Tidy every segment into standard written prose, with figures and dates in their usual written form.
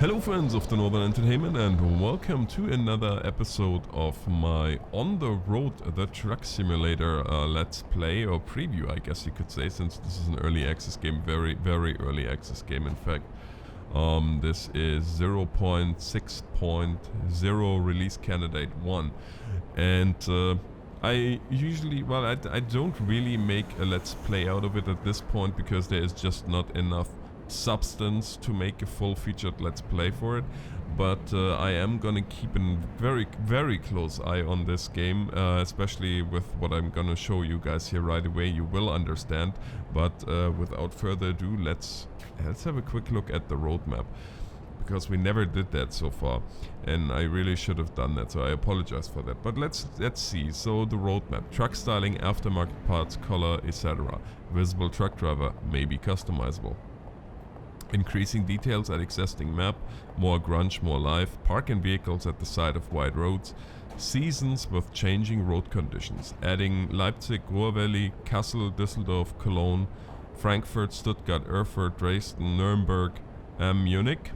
Hello friends of the Northern Entertainment and welcome to another episode of my On the Road the Truck Simulator Let's Play or preview, I guess you could say, since this is an early access game, very early access game in fact. This is 0.6.0 release candidate 1 and I usually, I don't really make a let's play out of it at this point because there is just not enough substance to make a full featured let's play for it, but I am gonna keep a very close eye on this game, especially with what I'm gonna show you guys here right away. You will understand, but without further ado, let's have a quick look at the roadmap, because we never did that so far and I really should have done that, so I apologize for that. But let's see. So the roadmap: truck styling, aftermarket parts, color, etc. Visible truck driver, maybe customizable. Increasing details at existing map, more grunge, more life, parking vehicles at the side of wide roads, seasons with changing road conditions, adding Leipzig, Ruhr Valley, Kassel, Düsseldorf, Cologne, Frankfurt, Stuttgart, Erfurt, Dresden, Nuremberg, Munich,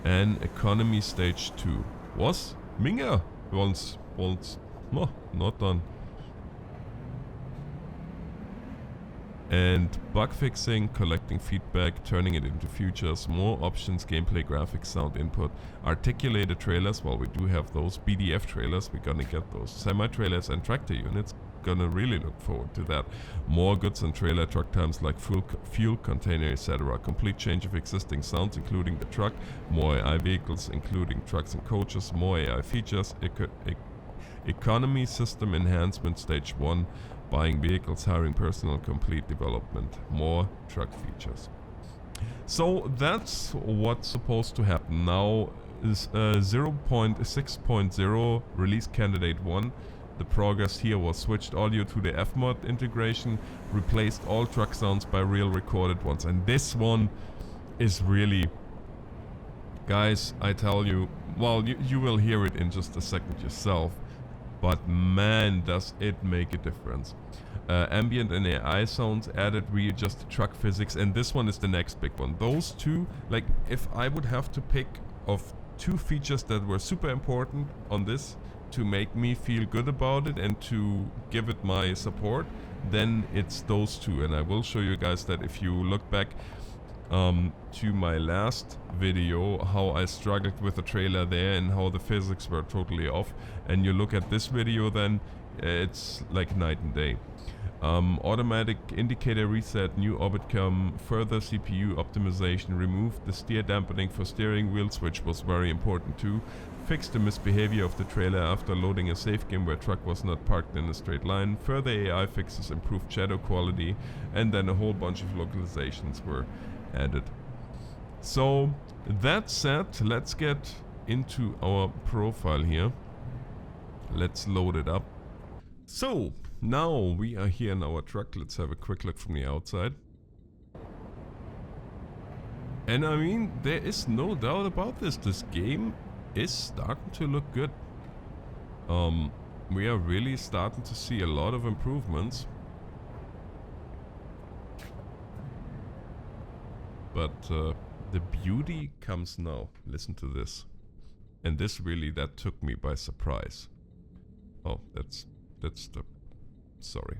and economy stage 2. Was? Minga! Once, no, not done. And bug fixing, collecting feedback, turning it into features, more options, gameplay, graphics, sound input, articulated trailers, well we do have those, BDF trailers, we're gonna get those, semi-trailers and tractor units, gonna really look forward to that. More goods and trailer truck times like fuel container, etc. Complete change of existing sounds including the truck, more AI vehicles including trucks and coaches, more AI features, economy system enhancement stage 1, buying vehicles, hiring personnel, complete development, more truck features. So that's what's supposed to happen. Now is 0.6.0 release candidate 1. The progress here was switched audio to the Fmod integration, replaced all truck sounds by real recorded ones, and this one is really, guys, I tell you, well, you will hear it in just a second yourself, but man does it make a difference. Ambient and AI sounds added, readjusted truck physics, and this one is the next big one. Those two, like, if I would have to pick of two features that were super important on this to make me feel good about it and to give it my support, then it's those two. And I will show you guys that if you look back to my last video, how I struggled with the trailer there and how the physics were totally off, and you look at this video, then it's like night and day. Automatic indicator reset, new orbit cam, further CPU optimization, removed the steer dampening for steering wheel switch, was very important too. Fixed the misbehavior of the trailer after loading a safe game where truck was not parked in a straight line. Further AI fixes, improved shadow quality, and then a whole bunch of localizations were added. So that said, let's get into our profile here. Let's load it up. So now we are here in our truck. Let's have a quick look from the outside. And I mean, there is no doubt about this. This game is starting to look good. We are really starting to see a lot of improvements. But the beauty comes now. Listen to this. And this really, that took me by surprise. Oh, that's the... Sorry.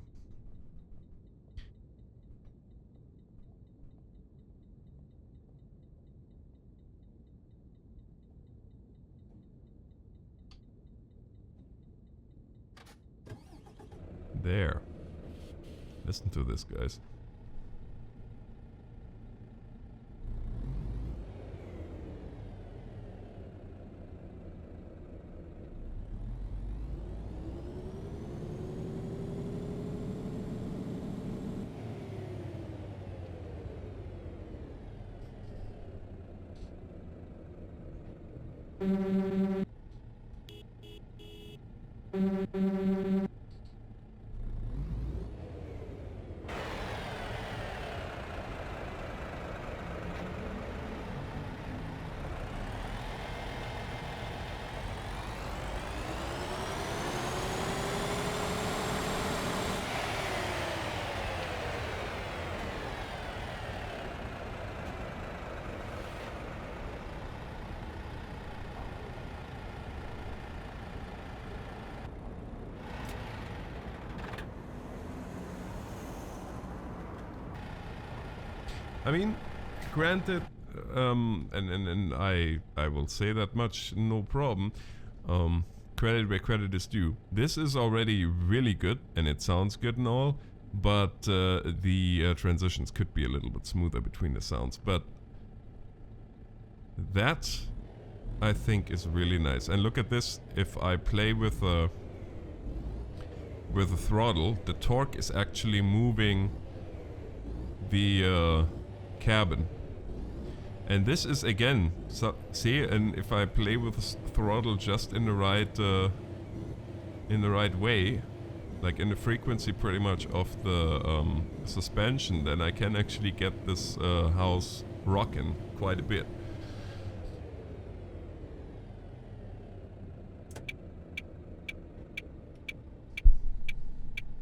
There. Listen to this, guys. I mean, granted, and I will say that much, no problem. Credit where credit is due. This is already really good, and it sounds good and all, but the transitions could be a little bit smoother between the sounds. But that, I think, is really nice. And look at this. If I play with a throttle, the torque is actually moving the cabin. And this is again, so, see, and if I play with the throttle just in the right way, like in the frequency pretty much of the suspension, then I can actually get this house rocking quite a bit.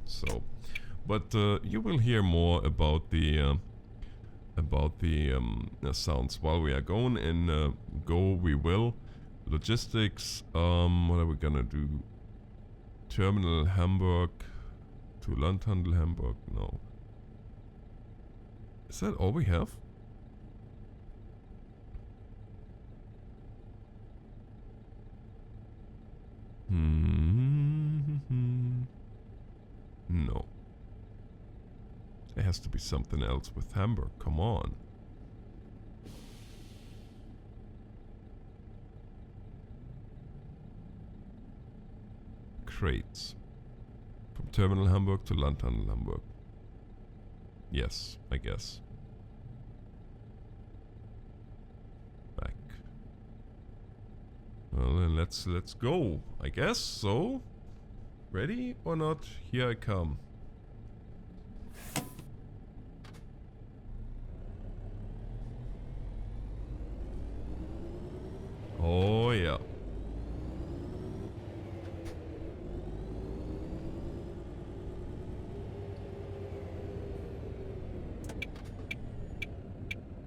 So, but you will hear more about the sounds while we are going, and go we will. Logistics, what are we gonna do? Terminal Hamburg to Landhandel Hamburg, no. Is that all we have? No. There has to be something else with Hamburg, come on. Crates. From Terminal Hamburg to Landhandel Hamburg. Yes, I guess. Back. Well then let's go, I guess. So, ready or not? Here I come. Oh yeah.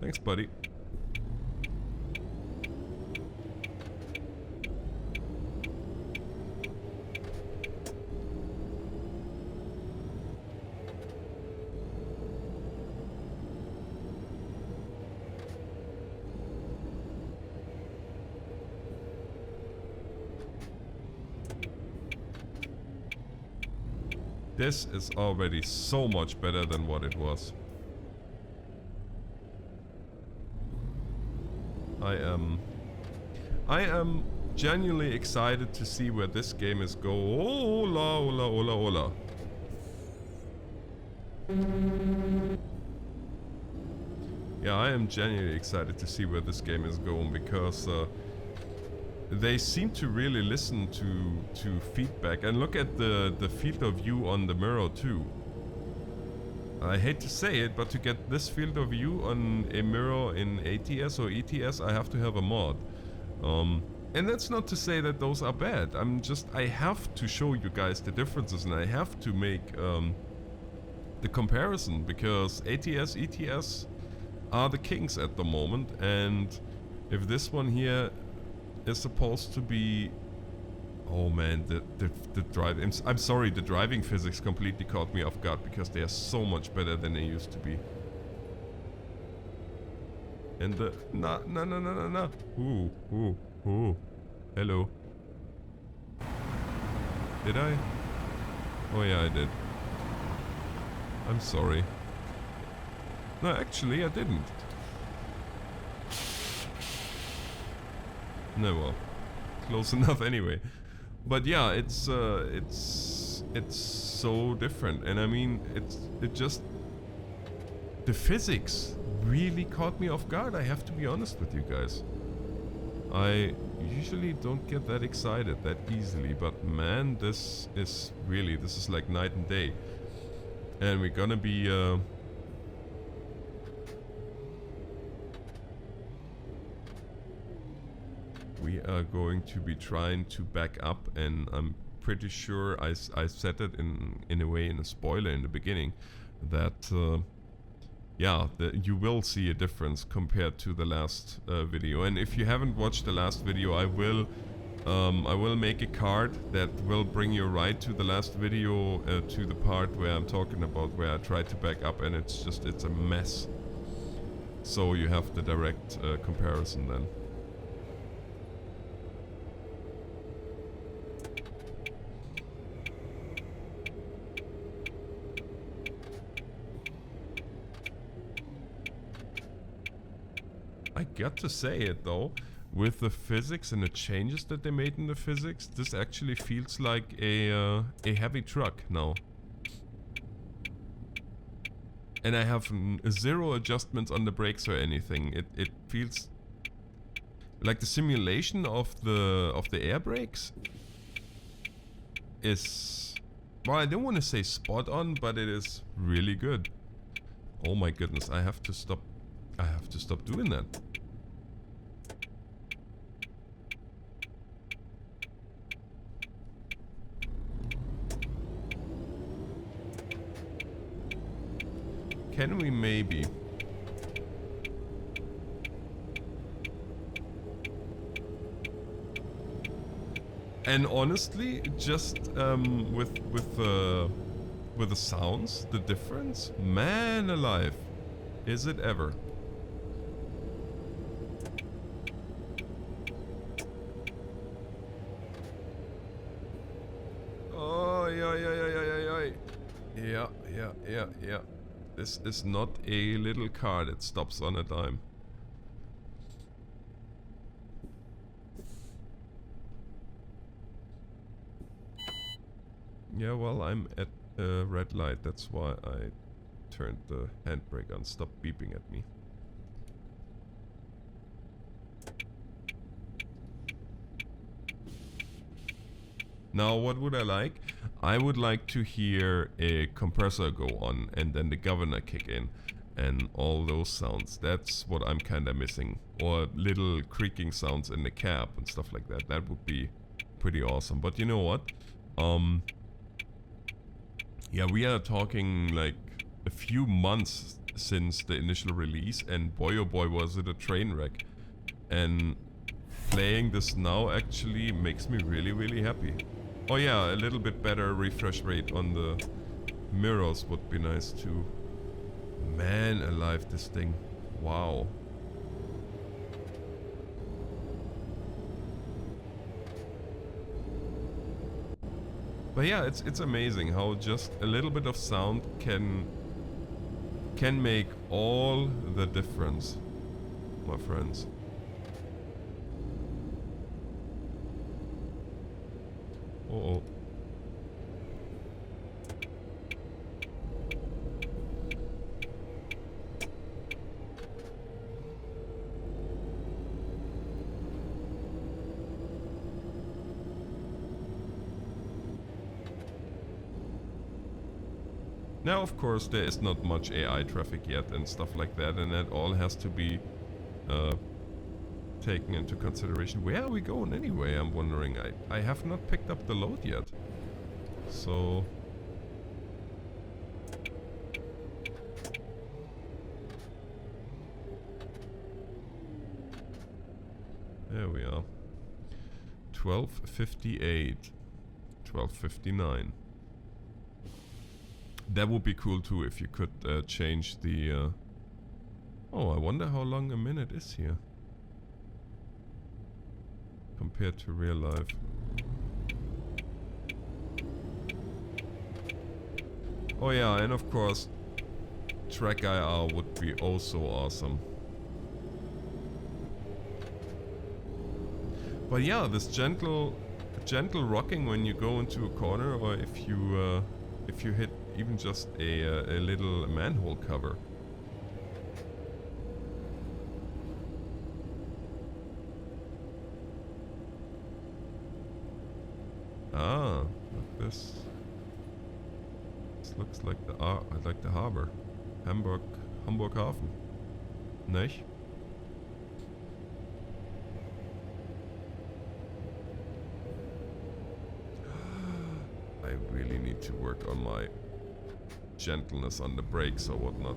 Thanks, buddy. This is already so much better than what it was. I am genuinely excited to see where this game is going. Hola, hola, hola, hola. Yeah, I am genuinely excited to see where this game is going, because they seem to really listen to feedback. And look at the field of view on the mirror too. I hate to say it, but to get this field of view on a mirror in ATS or ETS, I have to have a mod. And that's not to say that those are bad. I have to show you guys the differences, and I have to make the comparison, because ATS, ETS are the kings at the moment. And if this one here is supposed to be... Oh man, the driving... I'm sorry, the driving physics completely caught me off guard, because they are so much better than they used to be. And the... No. Ooh. Hello. Did I? Oh yeah, I did. I'm sorry. No, actually I didn't. No, well, close enough anyway. But yeah, it's so different, and I mean, it just, the physics really caught me off guard. I have to be honest with you guys. I usually don't get that excited that easily, but man, this is like night and day. And we're gonna be we are going to be trying to back up, and I'm pretty sure I said it in a way, in a spoiler in the beginning, that yeah, you will see a difference compared to the last video. And if you haven't watched the last video, I will make a card that will bring you right to the last video, to the part where I'm talking about where I tried to back up, and it's a mess. So you have the direct comparison then. I got to say it though, with the physics and the changes that they made in the physics, this actually feels like a heavy truck now. And I have zero adjustments on the brakes or anything. It feels like the simulation of the air brakes is, well, I don't want to say spot on, but it is really good. Oh my goodness, I have to stop doing that. Can we maybe? And honestly, just with the sounds, the difference, man alive, is it ever? Oh yeah. This is not a little car that stops on a dime. Yeah, well, I'm at a red light. That's why I turned the handbrake on. Stop beeping at me. Now, what would I like? I would like to hear a compressor go on and then the governor kick in and all those sounds. That's what I'm kind of missing. Or little creaking sounds in the cab and stuff like that. That would be pretty awesome. But you know what? Yeah, we are talking like a few months since the initial release, and boy oh boy was it a train wreck. And playing this now actually makes me really, really happy. Oh yeah, a little bit better refresh rate on the mirrors would be nice too. Man alive, this thing. Wow. But yeah, it's amazing how just a little bit of sound can make all the difference, my friends. Uh-oh. Now, of course, there is not much AI traffic yet and stuff like that, and that all has to be taken into consideration. Where are we going anyway? I'm wondering. I have not picked up the load yet. So... there we are. 12:58. 12:59. That would be cool too if you could change the... oh, I wonder how long a minute is here. Compared to real life. Oh yeah, and of course, track IR would be also awesome. But yeah, this gentle rocking when you go into a corner, or if you hit even just a little manhole cover. Ah, look this. This looks like the harbor, Hamburg Hafen, nicht? I really need to work on my gentleness on the brakes or whatnot.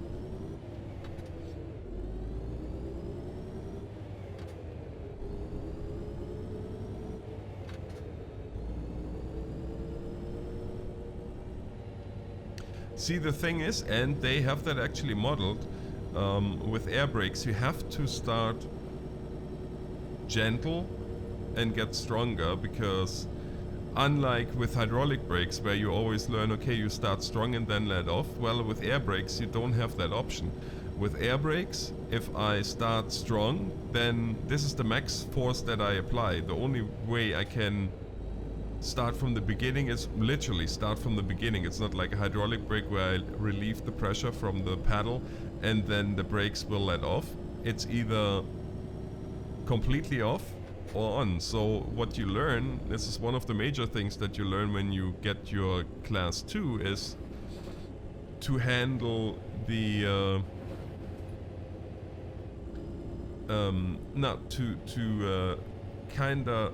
See, the thing is, and they have that actually modeled, with air brakes, you have to start gentle and get stronger, because unlike with hydraulic brakes where you always learn, okay, you start strong and then let off, well, with air brakes you don't have that option. With air brakes, if I start strong, then this is the max force that I apply. The only way I can start from the beginning is literally start from the beginning. It's not like a hydraulic brake where I relieve the pressure from the pedal and then the brakes will let off. It's either completely off or on. So what you learn, this is one of the major things that you learn when you get your class 2, is to handle the not to kinda,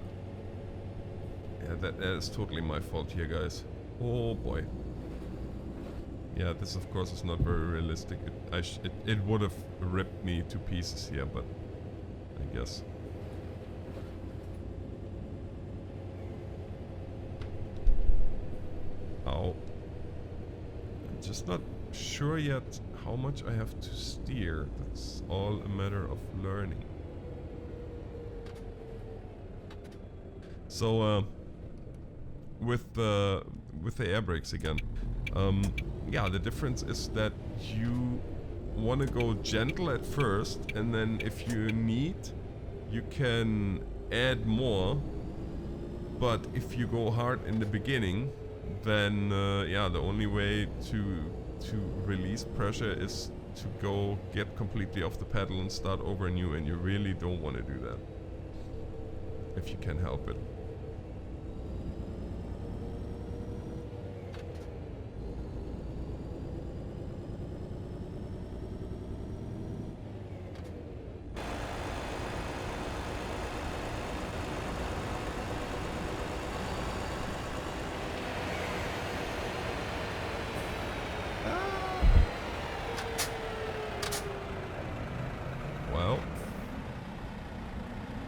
yeah, that is totally my fault here, guys. Oh boy. Yeah, this of course is not very realistic. It would have ripped me to pieces here, but I guess. Ow. I'm just not sure yet how much I have to steer. That's all a matter of learning. So with the air brakes again, yeah, the difference is that you want to go gentle at first, and then if you need, you can add more. But if you go hard in the beginning, then yeah, the only way to release pressure is to go get completely off the pedal and start over anew, and you really don't want to do that if you can help it.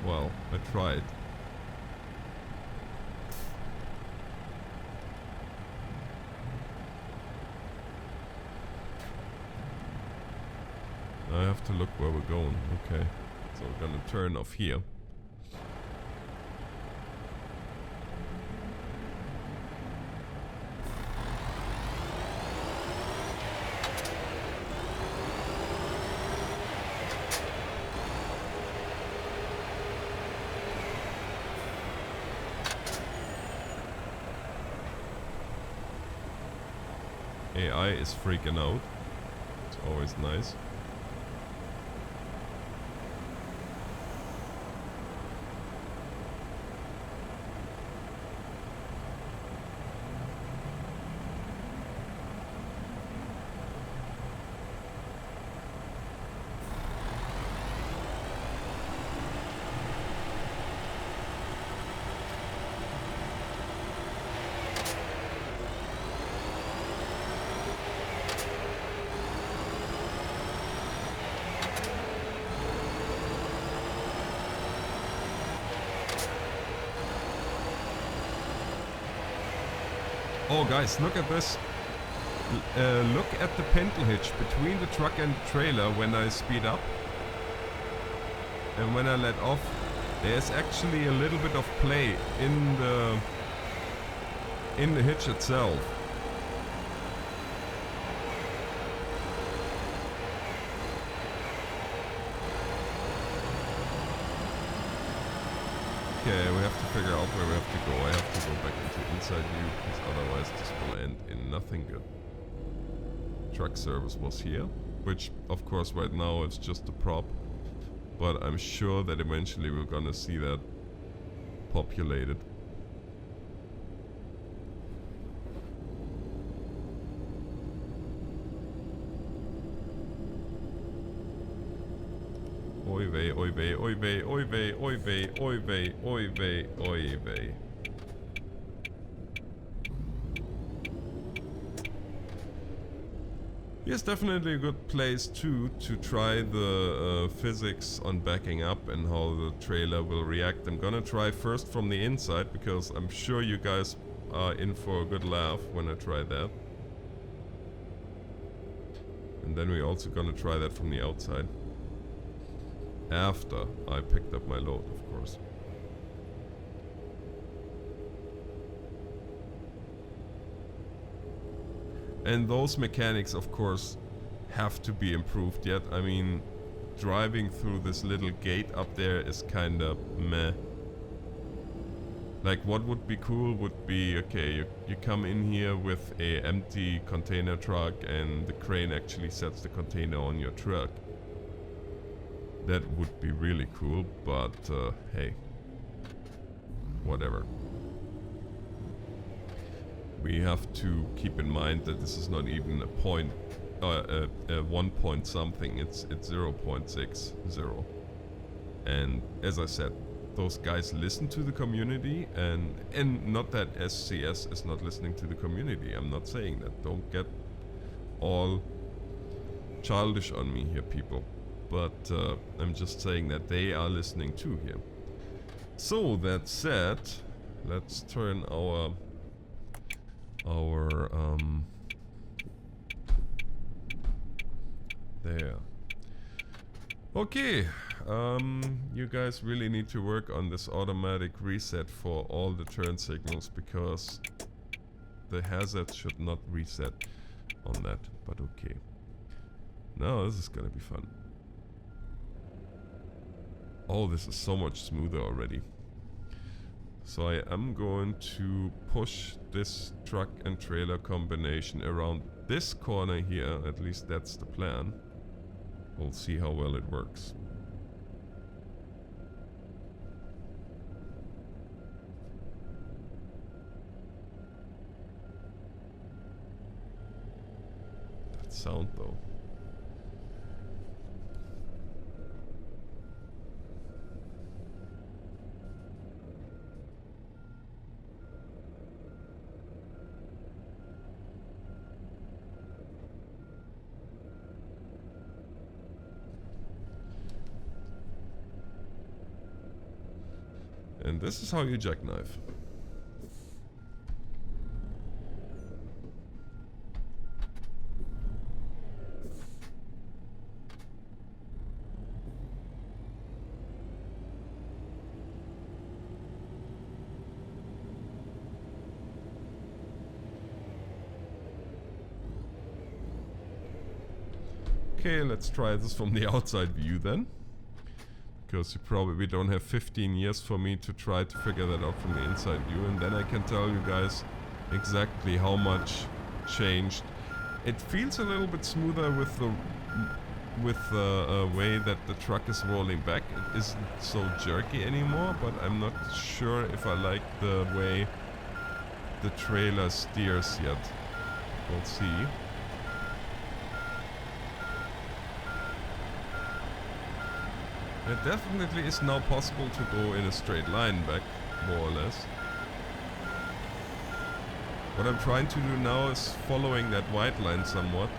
Well, I tried. I have to look where we're going. Okay, so we're gonna turn off here. AI is freaking out. It's always nice. Oh guys, look at this. Look at the pintle hitch between the truck and the trailer when I speed up. And when I let off, there's actually a little bit of play in the hitch itself. Okay, we have to figure out where we have to go. I have to go back into inside view, because otherwise this will end in nothing good. Truck service was here, which of course right now it's just a prop, but I'm sure that eventually we're gonna see that populated. Oi vey, oi vey, oi vey, oi vey, oi vey, oi vey, oi vey, oi vey. Here's definitely a good place too to try the physics on backing up and how the trailer will react. I'm gonna try first from the inside, because I'm sure you guys are in for a good laugh when I try that. And then we're also gonna try that from the outside. After I picked up my load, of course. And those mechanics, of course, have to be improved yet. I mean, driving through this little gate up there is kinda meh. Like, what would be cool would be, okay, you come in here with a empty container truck and the crane actually sets the container on your truck. That would be really cool, but hey, whatever. We have to keep in mind that this is not even a point, a 1 point something, it's 0.60. And as I said, those guys listen to the community, and not that SCS is not listening to the community. I'm not saying that. Don't get all childish on me here, people. But I'm just saying that they are listening too here. So that said, let's turn our there. Okay, you guys really need to work on this automatic reset for all the turn signals, because the hazard should not reset on that, but okay. Now this is gonna be fun. Oh, this is so much smoother already. So I am going to push this truck and trailer combination around this corner here, at least that's the plan. We'll see how well it works. That sound though. And this is how you jackknife. Okay, let's try this from the outside view then. Because you probably don't have 15 years for me to try to figure that out from the inside view, and then I can tell you guys exactly how much changed. It feels a little bit smoother with the way that the truck is rolling back. It isn't so jerky anymore, but I'm not sure if I like the way the trailer steers yet. We'll see. It definitely is now possible to go in a straight line back, more or less. What I'm trying to do now is following that white line somewhat.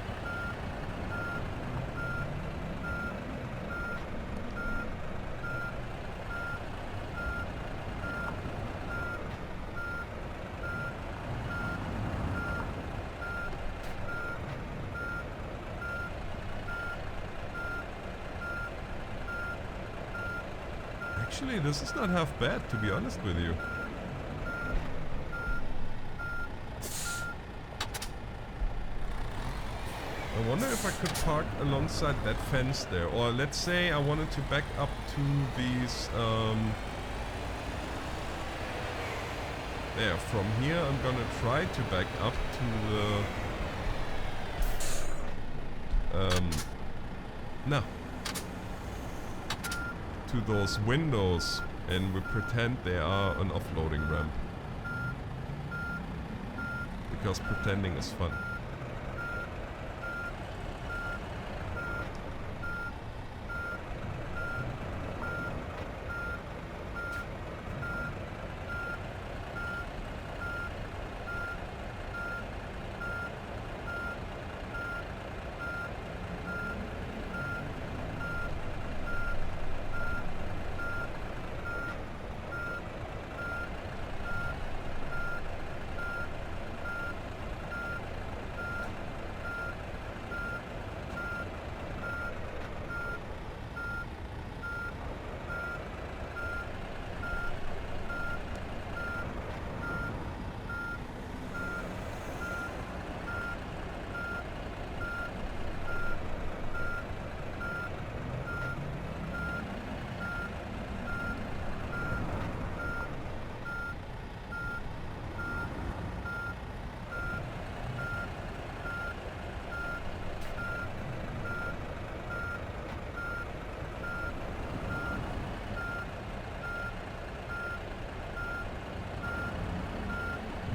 Actually, this is not half bad, to be honest with you. I wonder if I could park alongside that fence there. Or let's say I wanted to back up to these... there, from here I'm gonna try to back up to the... no. To those windows, and we pretend they are an offloading ramp. Because pretending is fun.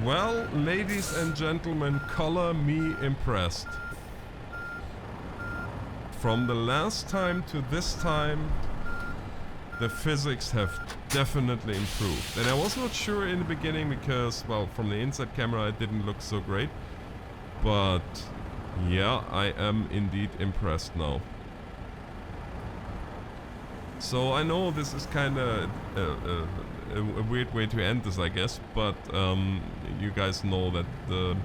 Well, ladies and gentlemen, color me impressed. From the last time to this time, the physics have definitely improved. And I was not sure in the beginning because, well, from the inside camera it didn't look so great. But yeah, I am indeed impressed now. So I know this is kind of a weird way to end this, I guess, but you guys know that the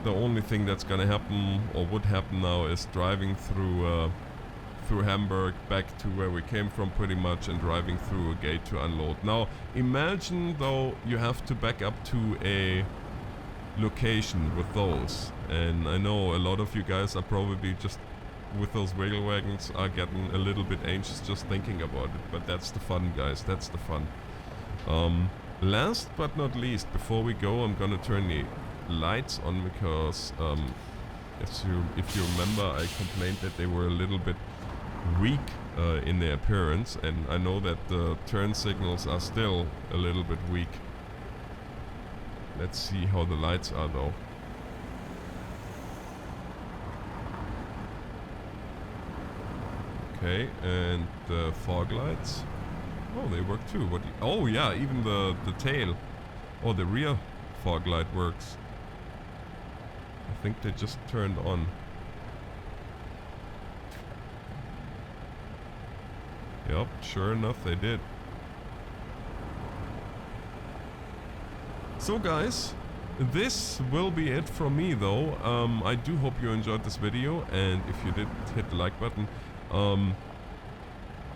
only thing that's gonna happen or would happen now is driving through Hamburg back to where we came from pretty much, and driving through a gate to unload. Now imagine though you have to back up to a location with those, and I know a lot of you guys are probably just with those wiggle wagons are getting a little bit anxious just thinking about it, but that's the fun, guys, that's the fun. Last but not least, before we go, I'm gonna turn the lights on because if you remember, I complained that they were a little bit weak in their appearance, and I know that the turn signals are still a little bit weak. Let's see how the lights are though. Okay, and the fog lights. Oh, they work too. What? Oh yeah, even the tail. Oh, the rear fog light works. I think they just turned on. Yep, sure enough they did. So guys, this will be it from me though. I do hope you enjoyed this video, and if you did, hit the like button.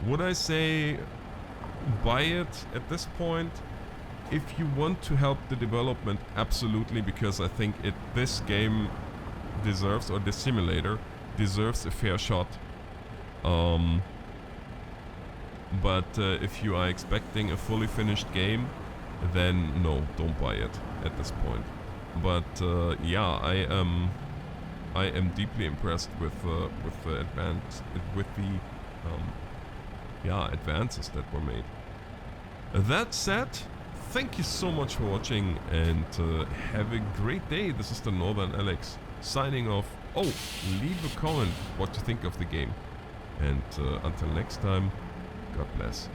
Would I say buy it at this point? If you want to help the development, absolutely, because I think this game deserves, or this simulator deserves, a fair shot. But if you are expecting a fully finished game, then no, don't buy it at this point. But yeah, I am deeply impressed with the advances that were made. That said, thank you so much for watching, and have a great day. This is the TheNorthernAlex signing off. Oh, leave a comment what you think of the game. And until next time, God bless.